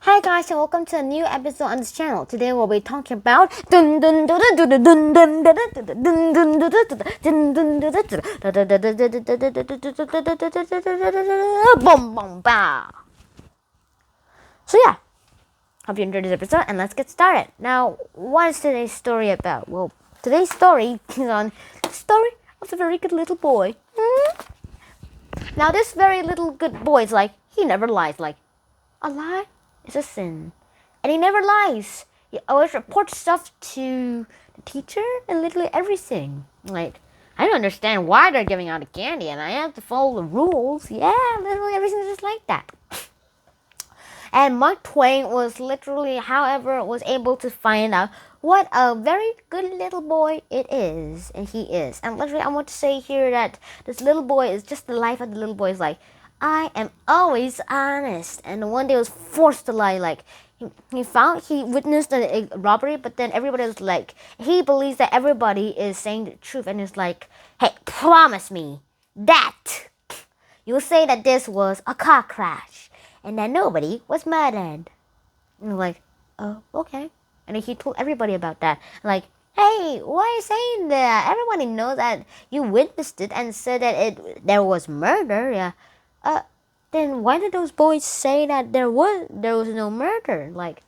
Hi guys and welcome to a new episode on this channel. Today we'll be talking about boom boom bow. So yeah, hope you enjoyed this episode and let's get started. Now, what is today's story about? Well, today's story is on the story of the very good little boy. Now, this very little good boy is like, he never lies. Like, a lie is a sin. And he never lies. He always reports stuff to the teacher and literally everything. Like, I don't understand why they're giving out the candy and I have to follow the rules. Yeah, literally everything's just like that. And Mark Twain was literally, however, was able to find out what a very good little boy it is. And he is. And literally, I want to say here that this little boy is just the life of the little boy is like, I am always honest. And one day was forced to lie. Like, he witnessed a robbery, but then everybody was like, he believes that everybody is saying the truth. And it's like, hey, promise me that you'll say that this was a car crash and that nobody was murdered. And like, oh, okay. And he told everybody about that. Like, hey, why are you saying that? Everybody knows that you witnessed it and said that there was murder. Yeah. Then why did those boys say that there was no murder? Like,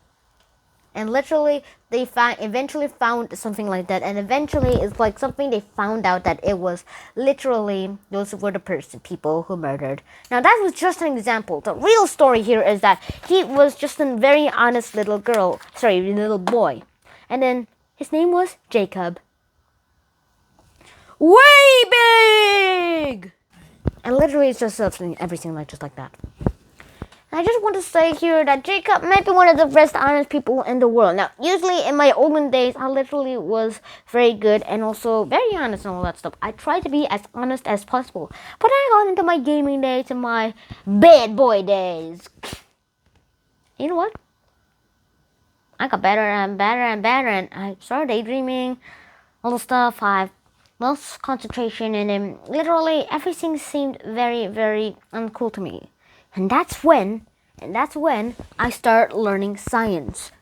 and literally they eventually found something like that, and eventually it's like something they found out that it was literally those were the people who murdered. Now that was just an example. The real story here is that he was just a very honest little boy, and then his name was Jacob. Way big. And literally it's just everything like just like that. And I just want to say here that Jacob might be one of the best honest people in the world. Now, usually in my olden days, I literally was very good and also very honest and all that stuff. I tried to be as honest as possible. But I got into my gaming days and my bad boy days. You know what? I got better and better and better, and I started daydreaming, all the stuff. I lost concentration, and then literally everything seemed very, very uncool to me. And that's when I started learning science.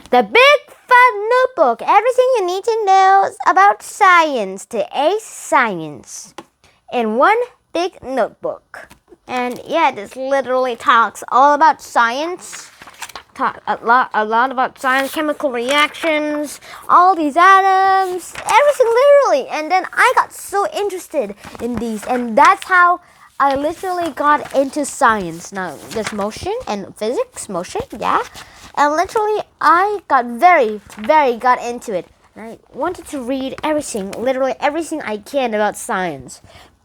The big fat notebook, everything you need to know about science to ace science in one big notebook. And yeah, this literally talks all about science. Talk a lot about science, chemical reactions, all these atoms, everything literally. And then I got so interested in these, and that's how I literally got into science. Now there's motion and physics, motion, yeah. And literally I got very got into it. And I wanted to read everything, literally everything I can about science.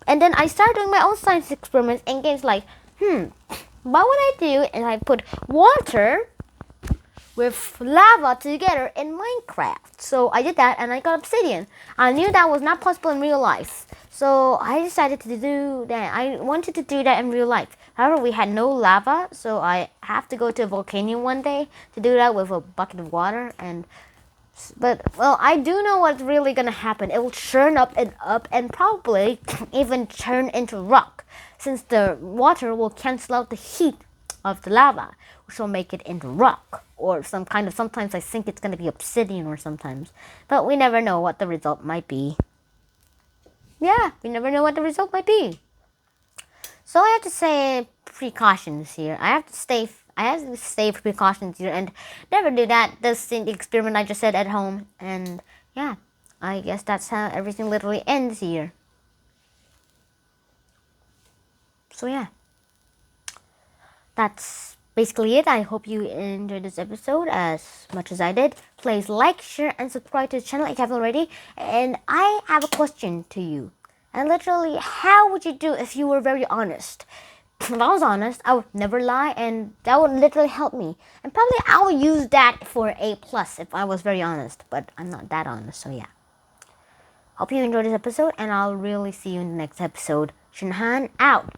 And then I started doing my own science experiments and games like, what would I do? And I put water with lava together in Minecraft. So I did that and I got obsidian. I knew that was not possible in real life. So I decided to do that. I wanted to do that in real life. However, we had no lava, so I have to go to a volcano one day to do that with a bucket of water. But I do know what's really gonna happen. It will churn up and probably even turn into rock, since the water will cancel out the heat of the lava, which will make it into rock or sometimes I think it's gonna be obsidian or sometimes. But we never know what the result might be. Yeah, we never know what the result might be. So I have to say precautions here. I have to stay precautions here and never do that. The experiment I just said at home. And yeah, I guess that's how everything literally ends here. So yeah, that's basically it. I hope you enjoyed this episode as much as I did. Please like, share, and subscribe to the channel if you haven't already. And I have a question to you. And literally, how would you do if you were very honest? If I was honest, I would never lie, and that would literally help me. And probably I would use that for A+ if I was very honest. But I'm not that honest, so yeah. Hope you enjoyed this episode, and I'll really see you in the next episode. Shinhan out.